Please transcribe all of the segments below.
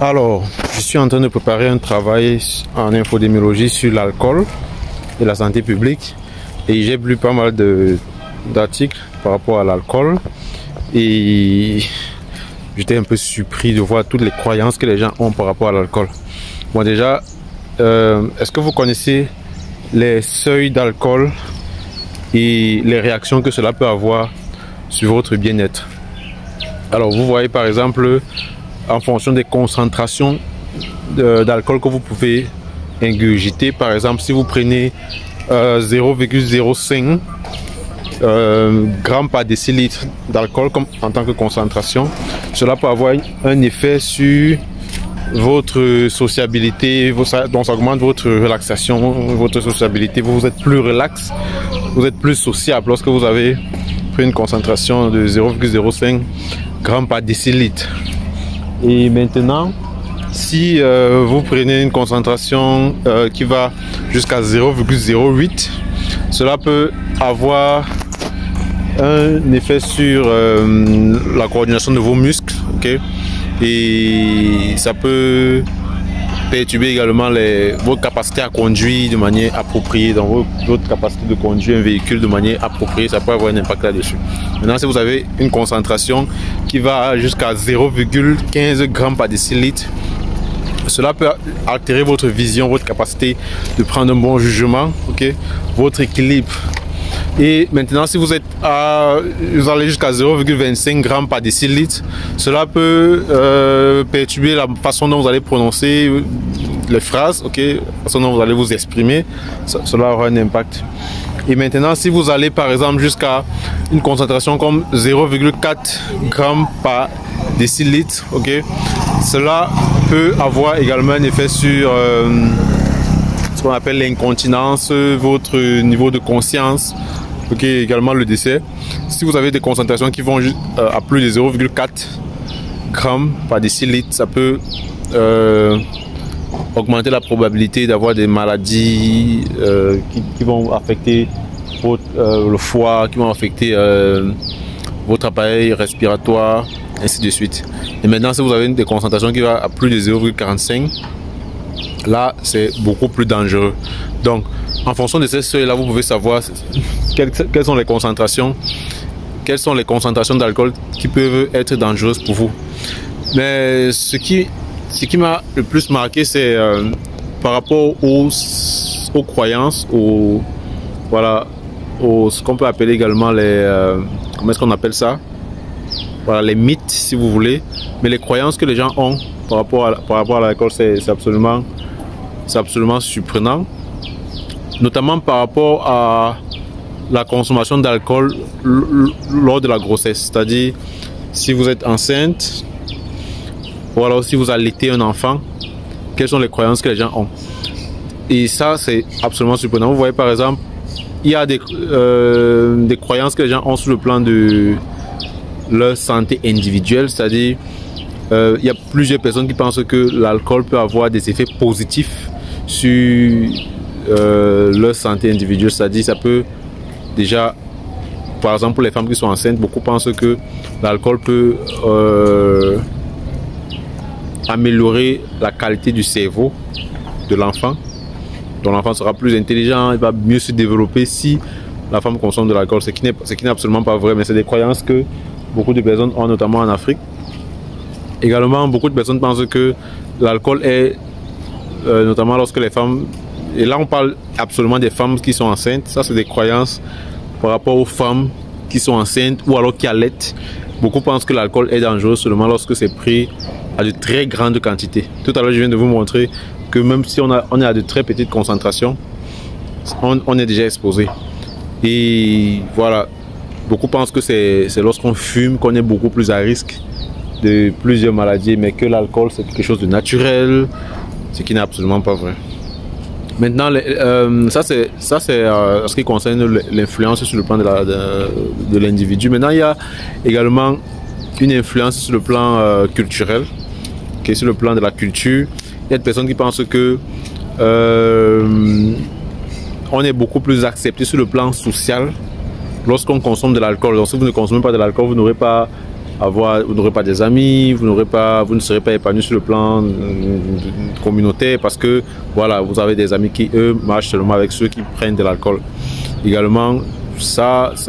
Alors, je suis en train de préparer un travail en infodémiologie sur l'alcool et la santé publique. Et j'ai lu pas mal d'articles par rapport à l'alcool. Et j'étais un peu surpris de voir toutes les croyances que les gens ont par rapport à l'alcool. Bon, déjà, est-ce que vous connaissez les seuils d'alcool et les réactions que cela peut avoir sur votre bien-être? Alors, vous voyez par exemple, en fonction des concentrations d'alcool que vous pouvez ingurgiter, par exemple, si vous prenez 0,05 grammes par décilitre d'alcool en tant que concentration, cela peut avoir un effet sur votre sociabilité, donc ça augmente votre relaxation, votre sociabilité, vous êtes plus relax, vous êtes plus sociable lorsque vous avez pris une concentration de 0,05 grammes par décilitre. Et maintenant, si vous prenez une concentration qui va jusqu'à 0,08, cela peut avoir un effet sur la coordination de vos muscles, okay? Et ça peut perturber également votre capacité à conduire de manière appropriée, dans votre capacité de conduire un véhicule de manière appropriée, ça peut avoir un impact là-dessus. Maintenant, si vous avez une concentration qui va jusqu'à 0,15 grammes par décilitre, cela peut altérer votre vision, votre capacité de prendre un bon jugement, okay? Votre équilibre. Et maintenant, si vous allez jusqu'à 0,25 grammes par décilitre, cela peut perturber la façon dont vous allez prononcer les phrases, okay? La façon dont vous allez vous exprimer, cela aura un impact. Et maintenant, si vous allez par exemple jusqu'à une concentration comme 0,4 grammes par décilitre, okay? Cela peut avoir également un effet sur ce qu'on appelle l'incontinence, votre niveau de conscience, okay, également le décès. Si vous avez des concentrations qui vont à plus de 0,4 grammes par décilitre, ça peut augmenter la probabilité d'avoir des maladies qui vont affecter le foie, qui vont affecter votre appareil respiratoire, ainsi de suite. Et maintenant, si vous avez des concentrations qui vont à plus de 0,45, là, c'est beaucoup plus dangereux. Donc, en fonction de ces seuils-là, vous pouvez savoir quelles sont les concentrations d'alcool qui peuvent être dangereuses pour vous. Mais ce qui m'a le plus marqué, c'est par rapport aux croyances, ce qu'on peut appeler également comment est-ce qu'on appelle ça? Voilà, les mythes, si vous voulez. Mais les croyances que les gens ont par rapport à l'alcool, c'est absolument surprenant. Notamment par rapport à la consommation d'alcool lors de la grossesse. C'est-à-dire, si vous êtes enceinte, ou alors si vous allaitez un enfant, quelles sont les croyances que les gens ont. Et ça, c'est absolument surprenant. Vous voyez, par exemple, il y a des croyances que les gens ont sur le plan de leur santé individuelle. C'est-à-dire, il y a plusieurs personnes qui pensent que l'alcool peut avoir des effets positifs sur leur santé individuelle. C'est-à-dire, ça peut déjà, par exemple, pour les femmes qui sont enceintes, beaucoup pensent que l'alcool peut améliorer la qualité du cerveau de l'enfant. Donc l'enfant sera plus intelligent, il va mieux se développer si la femme consomme de l'alcool. Ce qui n'est absolument pas vrai, mais c'est des croyances que beaucoup de personnes ont, notamment en Afrique. Également, beaucoup de personnes pensent que l'alcool est, notamment lorsque les femmes, et là on parle absolument des femmes qui sont enceintes, ça c'est des croyances par rapport aux femmes qui sont enceintes ou alors qui allaitent. Beaucoup pensent que l'alcool est dangereux seulement lorsque c'est pris à de très grandes quantités. Tout à l'heure, je viens de vous montrer que même si on est à de très petites concentrations, on est déjà exposé. Et voilà, beaucoup pensent que c'est lorsqu'on fume qu'on est beaucoup plus à risque de plusieurs maladies, mais que l'alcool c'est quelque chose de naturel, ce qui n'est absolument pas vrai. Maintenant, ça c'est ce qui concerne l'influence sur le plan de l'individu. Maintenant, il y a également une influence sur le plan culturel, qui est sur le plan de la culture. Il y a des personnes qui pensent que on est beaucoup plus accepté sur le plan social lorsqu'on consomme de l'alcool. Donc, si vous ne consommez pas de l'alcool, vous n'aurez pas vous n'aurez pas des amis, vous ne serez pas épanoui sur le plan communautaire parce que voilà, vous avez des amis qui eux marchent seulement avec ceux qui prennent de l'alcool. Également,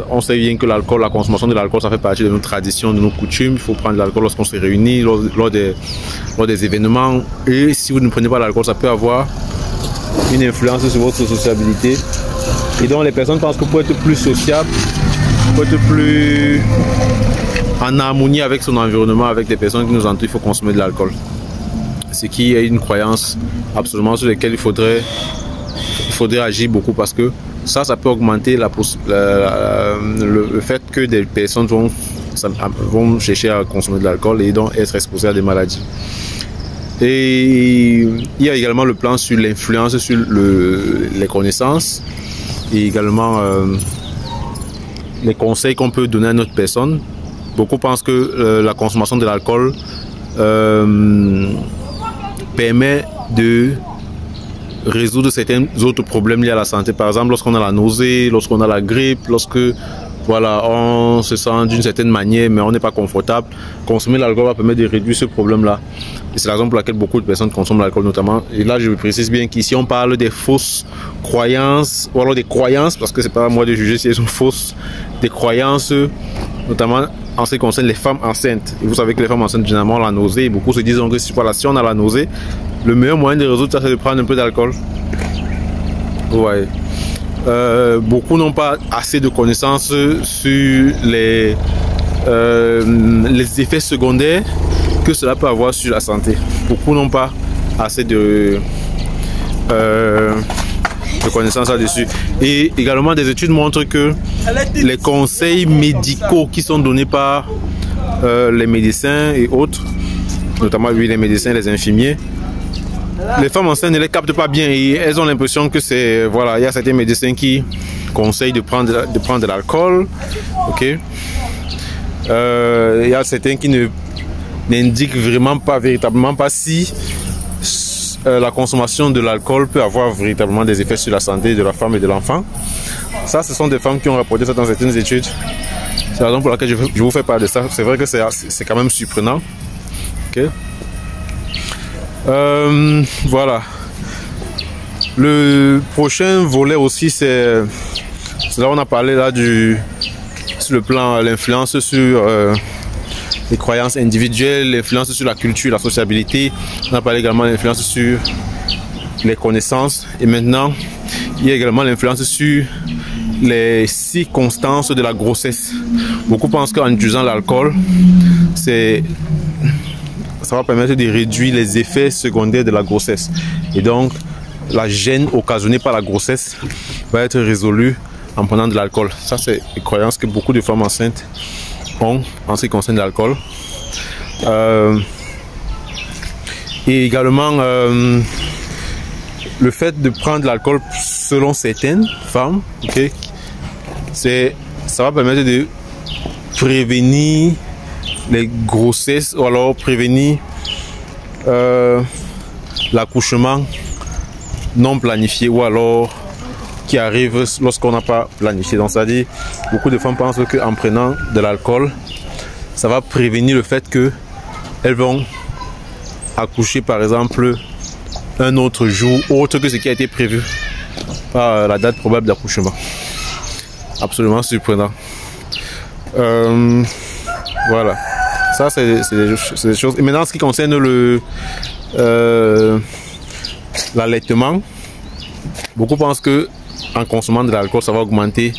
on sait bien que l'alcool, la consommation de l'alcool, ça fait partie de nos traditions, de nos coutumes. Il faut prendre de l'alcool lorsqu'on se réunit, lors des événements. Et si vous ne prenez pas l'alcool, ça peut avoir une influence sur votre sociabilité. Et donc les personnes pensent que pour être plus sociable, pour être plus en harmonie avec son environnement, avec les personnes qui nous entourent, il faut consommer de l'alcool. Ce qui est une croyance absolument sur laquelle il faudrait agir beaucoup parce que ça peut augmenter le fait que des personnes vont chercher à consommer de l'alcool et donc être exposées à des maladies. Et il y a également le plan sur l'influence sur les connaissances et également les conseils qu'on peut donner à notre personne. Beaucoup pensent que la consommation de l'alcool permet de résoudre certains autres problèmes liés à la santé. Par exemple, lorsqu'on a la nausée, lorsqu'on a la grippe, lorsque voilà, on se sent d'une certaine manière mais on n'est pas confortable, consommer l'alcool va permettre de réduire ce problème-là. Et c'est la raison pour laquelle beaucoup de personnes consomment l'alcool notamment. Et là, je précise bien qu'ici, on parle des fausses croyances, ou alors des croyances, parce que c'est pas à moi de juger si elles sont fausses, des croyances, notamment en ce qui concerne les femmes enceintes. Et vous savez que les femmes enceintes, généralement, ont la nausée. Et beaucoup se disent que si on a la nausée, le meilleur moyen de résoudre ça, c'est de prendre un peu d'alcool. Ouais. Beaucoup n'ont pas assez de connaissances sur les effets secondaires que cela peut avoir sur la santé. Beaucoup n'ont pas assez de connaissances là-dessus. Et également, des études montrent que les conseils médicaux qui sont donnés par les médecins et autres, notamment les médecins, les infirmiers, les femmes enceintes ne les captent pas bien et elles ont l'impression que c'est, voilà, il y a certains médecins qui conseillent de prendre de l'alcool, ok. Il y a certains qui n'indiquent véritablement pas si la consommation de l'alcool peut avoir véritablement des effets sur la santé de la femme et de l'enfant. Ça, ce sont des femmes qui ont rapporté ça dans certaines études. C'est la raison pour laquelle je vous fais part de ça. C'est vrai que c'est quand même surprenant, ok. Voilà. Le prochain volet aussi, c'est là on a parlé là sur le plan l'influence sur les croyances individuelles, l'influence sur la culture, la sociabilité. On a parlé également de l'influence sur les connaissances. Et maintenant, il y a également l'influence sur les circonstances de la grossesse. Beaucoup pensent qu'en utilisant l'alcool, ça va permettre de réduire les effets secondaires de la grossesse. Et donc, la gêne occasionnée par la grossesse va être résolue en prenant de l'alcool. Ça, c'est une croyance que beaucoup de femmes enceintes ont en ce qui concerne l'alcool. Et également, le fait de prendre de l'alcool selon certaines femmes, okay, ça va permettre de prévenir les grossesses ou alors prévenir l'accouchement non planifié ou alors qui arrive lorsqu'on n'a pas planifié. Donc c'est-à-dire, beaucoup de femmes pensent qu'en prenant de l'alcool, ça va prévenir le fait qu'elles vont accoucher par exemple un autre jour autre que ce qui a été prévu par la date probable d'accouchement. Absolument surprenant. Voilà. Ça, c'est des choses. Et maintenant, en ce qui concerne l'allaitement, beaucoup pensent que en consommant de l'alcool, ça va augmenter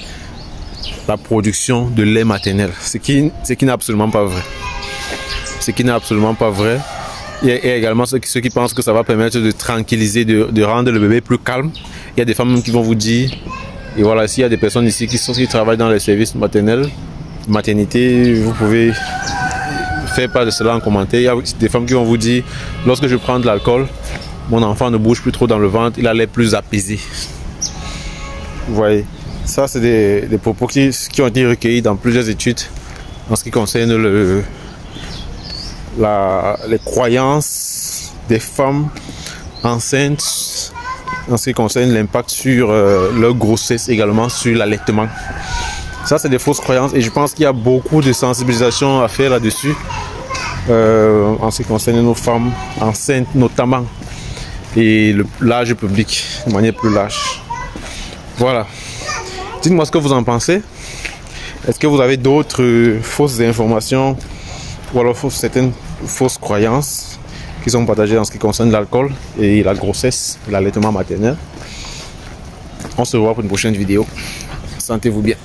la production de lait maternel. Ce qui n'est absolument pas vrai. Ce qui n'est absolument pas vrai. Il y a également ceux qui pensent que ça va permettre de tranquilliser, de rendre le bébé plus calme. Il y a des femmes qui vont vous dire, et voilà, s'il y a des personnes ici qui travaillent dans les services maternels, maternité, vous pouvez faire part de cela en commentaire. Il y a des femmes qui vont vous dire, lorsque je prends de l'alcool, mon enfant ne bouge plus trop dans le ventre, il a l'air plus apaisé. Vous voyez, ça c'est des propos qui ont été recueillis dans plusieurs études en ce qui concerne les croyances des femmes enceintes, en ce qui concerne l'impact sur leur grossesse, également sur l'allaitement. Ça, c'est des fausses croyances et je pense qu'il y a beaucoup de sensibilisation à faire là-dessus en ce qui concerne nos femmes enceintes notamment et le large public de manière plus large. Voilà. Dites-moi ce que vous en pensez. Est-ce que vous avez d'autres fausses informations ou alors certaines fausses croyances qui sont partagées en ce qui concerne l'alcool et la grossesse, l'allaitement maternel? On se revoit pour une prochaine vidéo. Sentez-vous bien.